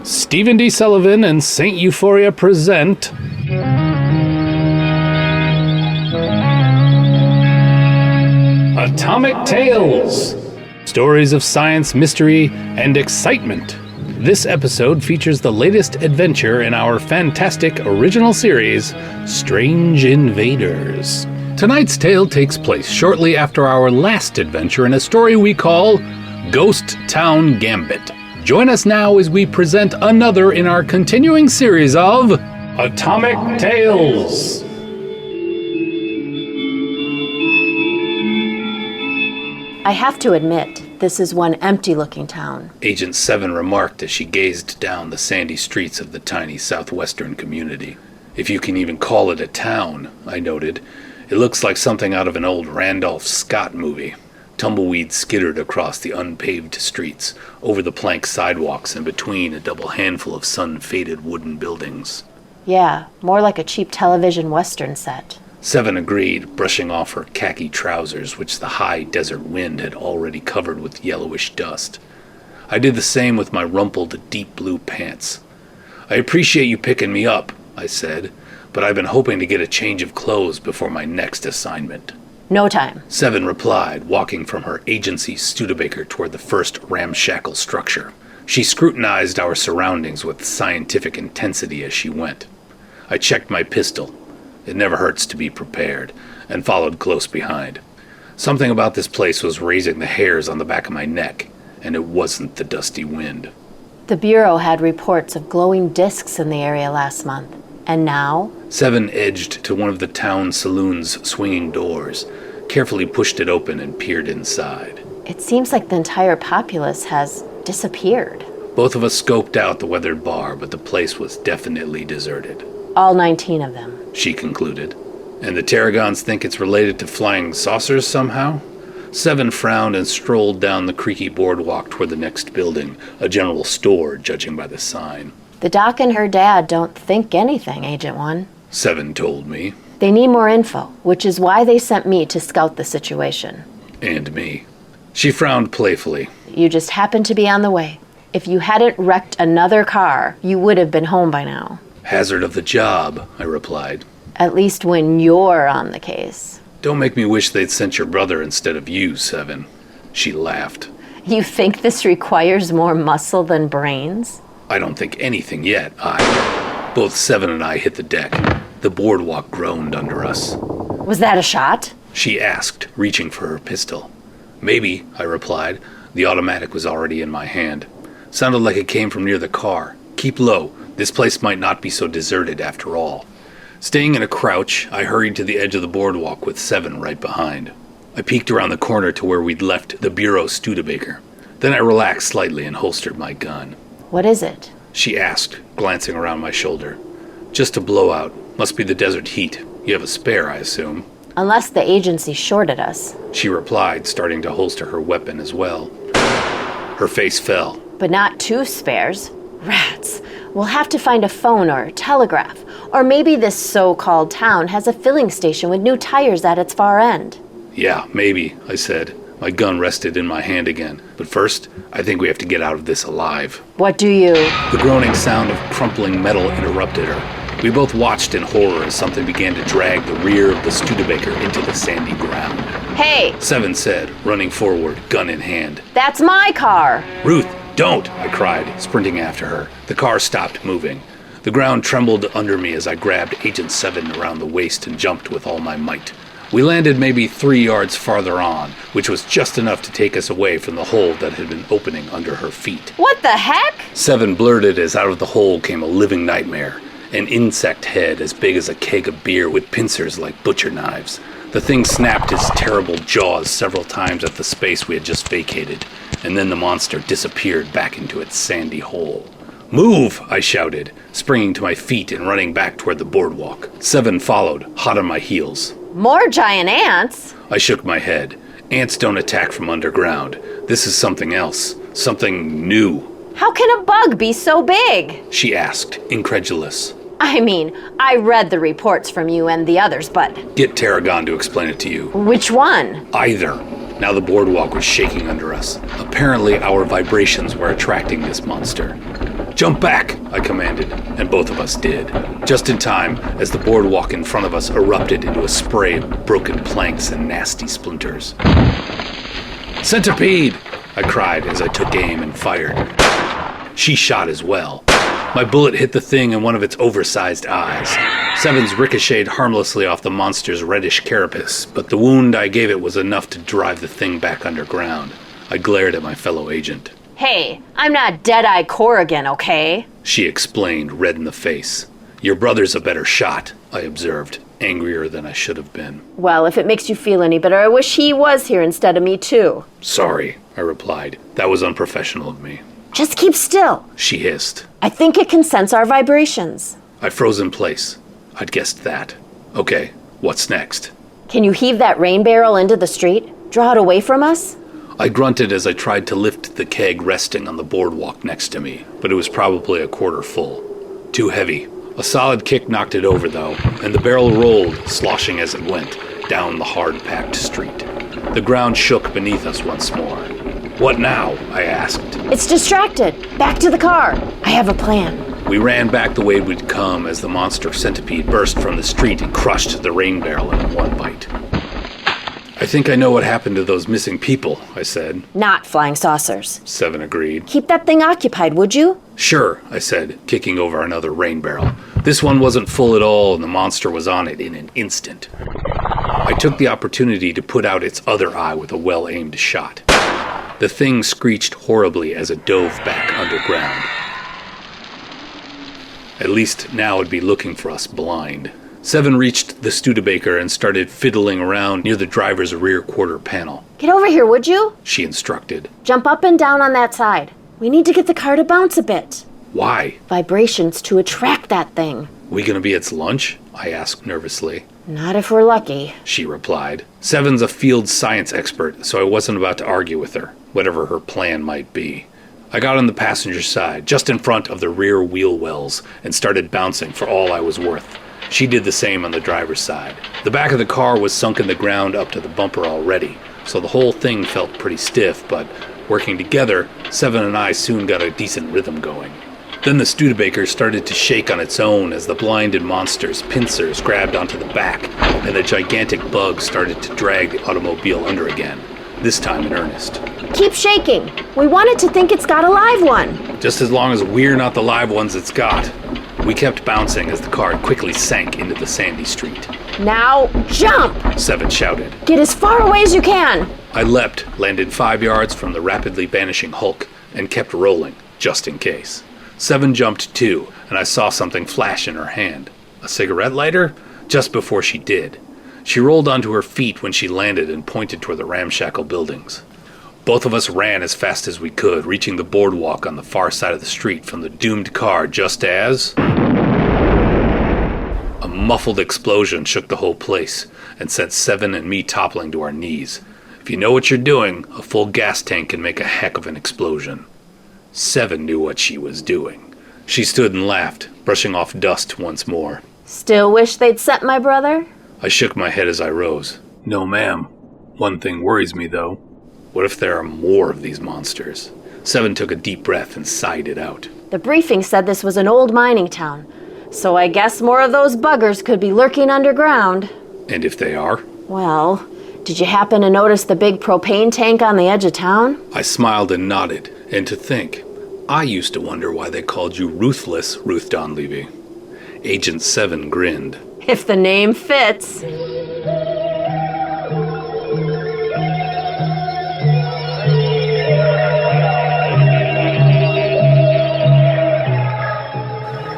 Stephen D. Sullivan and St. Euphoria present Atomic Tales. Stories of science, mystery, and excitement. This episode features the latest adventure in our fantastic original series, Strange Invaders. Tonight's tale takes place shortly after our last adventure in a story we call Ghost Town Gambit. Join us now as we present another in our continuing series of Atomic Tales. I have to admit, this is one empty-looking town. Agent 7 remarked as she gazed down the sandy streets of the tiny southwestern community. If you can even call it a town, I noted. It looks like something out of an old Randolph Scott movie. Tumbleweeds skittered across the unpaved streets, over the plank sidewalks and between a double handful of sun-faded wooden buildings. Yeah, more like a cheap television western set. 7 agreed, brushing off her khaki trousers, which the high desert wind had already covered with yellowish dust. I did the same with my rumpled deep blue pants. I appreciate you picking me up, I said, but I've been hoping to get a change of clothes before my next assignment. No time. 7 replied, walking from her agency Studebaker toward the first ramshackle structure. She scrutinized our surroundings with scientific intensity as she went. I checked my pistol. It never hurts to be prepared, and followed close behind. Something about this place was raising the hairs on the back of my neck, and it wasn't the dusty wind. The Bureau had reports of glowing discs in the area last month. And now? 7 edged to one of the town saloon's swinging doors, carefully pushed it open and peered inside. It seems like the entire populace has disappeared. Both of us scoped out the weathered bar, but the place was definitely deserted. All 19 of them. She concluded. And the Tarragons think it's related to flying saucers somehow? 7 frowned and strolled down the creaky boardwalk toward the next building, a general store, judging by the sign. The doc and her dad don't think anything, Agent 1. 7 told me. They need more info, which is why they sent me to scout the situation. And me. She frowned playfully. You just happened to be on the way. If you hadn't wrecked another car, you would have been home by now. Hazard of the job, I replied. At least when you're on the case. Don't make me wish they'd sent your brother instead of you, 7. She laughed. You think this requires more muscle than brains? I don't think anything yet. Both 7 and I hit the deck. The boardwalk groaned under us. Was that a shot? She asked, reaching for her pistol. Maybe, I replied. The automatic was already in my hand. Sounded like it came from near the car. Keep low. This place might not be so deserted after all. Staying in a crouch, I hurried to the edge of the boardwalk with 7 right behind. I peeked around the corner to where we'd left the Bureau Studebaker. Then I relaxed slightly and holstered my gun. What is it? She asked, glancing around my shoulder. Just a blowout. Must be the desert heat. You have a spare, I assume. Unless the agency shorted us. She replied, starting to holster her weapon as well. Her face fell. But not 2 spares. Rats. We'll have to find a phone or telegraph. Or maybe this so-called town has a filling station with new tires at its far end. Yeah, maybe, I said. My gun rested in my hand again. But first, I think we have to get out of this alive. What do you? The groaning sound of crumpling metal interrupted her. We both watched in horror as something began to drag the rear of the Studebaker into the sandy ground. Hey! 7 said, running forward, gun in hand. That's my car! Ruth, don't! I cried, sprinting after her. The car stopped moving. The ground trembled under me as I grabbed Agent 7 around the waist and jumped with all my might. We landed maybe 3 yards farther on, which was just enough to take us away from the hole that had been opening under her feet. What the heck? 7 blurted as out of the hole came a living nightmare. An insect head as big as a keg of beer with pincers like butcher knives. The thing snapped its terrible jaws several times at the space we had just vacated, and then the monster disappeared back into its sandy hole. Move! I shouted, springing to my feet and running back toward the boardwalk. 7 followed, hot on my heels. More giant ants? I shook my head. Ants don't attack from underground. This is something else. Something new. How can a bug be so big? She asked, incredulous. I mean, I read the reports from you and the others, but... Get Tarragon to explain it to you. Which one? Either. Now the boardwalk was shaking under us. Apparently our vibrations were attracting this monster. "Jump back," I commanded, and both of us did, just in time as the boardwalk in front of us erupted into a spray of broken planks and nasty splinters. "Centipede!" I cried as I took aim and fired. She shot as well. My bullet hit the thing in one of its oversized eyes. Seven's ricocheted harmlessly off the monster's reddish carapace, but the wound I gave it was enough to drive the thing back underground. I glared at my fellow agent. Hey, I'm not Deadeye Corrigan, okay? She explained, red in the face. "Your brother's a better shot," I observed, angrier than I should have been. Well, if it makes you feel any better, I wish he was here instead of me too. "Sorry," I replied. "That was unprofessional of me." Just keep still. She hissed. I think it can sense our vibrations. I froze in place. I'd guessed that. Okay, what's next? Can you heave that rain barrel into the street? Draw it away from us? I grunted as I tried to lift the keg resting on the boardwalk next to me, but it was probably a quarter full. Too heavy. A solid kick knocked it over, though, and the barrel rolled, sloshing as it went, down the hard-packed street. The ground shook beneath us once more. "What now?" I asked. It's distracted. Back to the car. I have a plan. We ran back the way we'd come as the monster centipede burst from the street and crushed the rain barrel in one bite. "I think I know what happened to those missing people," I said. Not flying saucers. Seven agreed. Keep that thing occupied, would you? "Sure," I said, kicking over another rain barrel. This one wasn't full at all, and the monster was on it in an instant. I took the opportunity to put out its other eye with a well-aimed shot. The thing screeched horribly as it dove back underground. At least now it'd be looking for us blind. Seven reached the Studebaker and started fiddling around near the driver's rear quarter panel. Get over here, would you? She instructed. Jump up and down on that side. We need to get the car to bounce a bit. "Why? Vibrations to attract that thing. We gonna be its lunch?" I asked nervously. Not if we're lucky. She replied. Seven's a field science expert, so I wasn't about to argue with her, whatever her plan might be. I got on the passenger side, just in front of the rear wheel wells, and started bouncing for all I was worth. She did the same on the driver's side. The back of the car was sunk in the ground up to the bumper already, so the whole thing felt pretty stiff, but working together, Seven and I soon got a decent rhythm going. Then the Studebaker started to shake on its own as the blinded monster's pincers grabbed onto the back, and the gigantic bug started to drag the automobile under again, this time in earnest. Keep shaking. We want it to think it's got a live one. Just as long as we're not the live ones it's got. We kept bouncing as the car quickly sank into the sandy street. Now, jump! Seven shouted. Get as far away as you can. I leapt, landed 5 yards from the rapidly vanishing Hulk, and kept rolling, just in case. Seven jumped too, and I saw something flash in her hand. A cigarette lighter? Just before she did. She rolled onto her feet when she landed and pointed toward the ramshackle buildings. Both of us ran as fast as we could, reaching the boardwalk on the far side of the street from the doomed car just as... A muffled explosion shook the whole place and sent Seven and me toppling to our knees. If you know what you're doing, a full gas tank can make a heck of an explosion. Seven knew what she was doing. She stood and laughed, brushing off dust once more. Still wish they'd sent my brother? I shook my head as I rose. "No, ma'am. One thing worries me, though. What if there are more of these monsters?" Seven took a deep breath and sighed it out. The briefing said this was an old mining town, so I guess more of those buggers could be lurking underground. And if they are? Well, did you happen to notice the big propane tank on the edge of town? I smiled and nodded, and to think, I used to wonder why they called you Ruthless, Ruth Donlevy. Agent Seven grinned. If the name fits.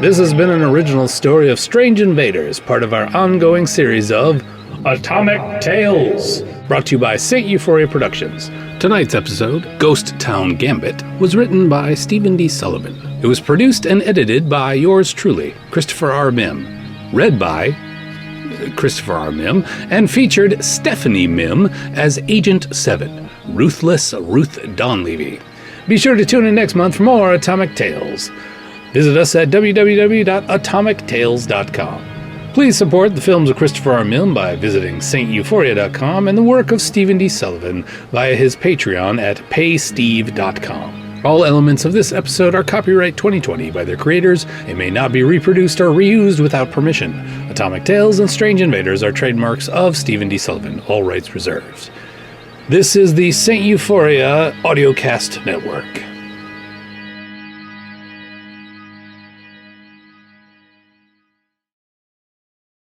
This has been an original story of Strange Invaders, part of our ongoing series of Atomic Tales, brought to you by St. Euphoria Productions. Tonight's episode, Ghost Town Gambit, was written by Stephen D. Sullivan. It was produced and edited by yours truly, Christopher R. Mim. Read by Christopher R. Mim, and featured Stephanie Mim as Agent 7, Ruthless Ruth Donlevy. Be sure to tune in next month for more Atomic Tales. Visit us at www.atomictales.com. Please support the films of Christopher R. Mim by visiting steuphoria.com and the work of Stephen D. Sullivan via his Patreon at paysteve.com. All elements of this episode are copyright 2020 by their creators. It may not be reproduced or reused without permission. Atomic Tales and Strange Invaders are trademarks of Stephen D. Sullivan, all rights reserved. This is the St. Euphoria Audiocast Network.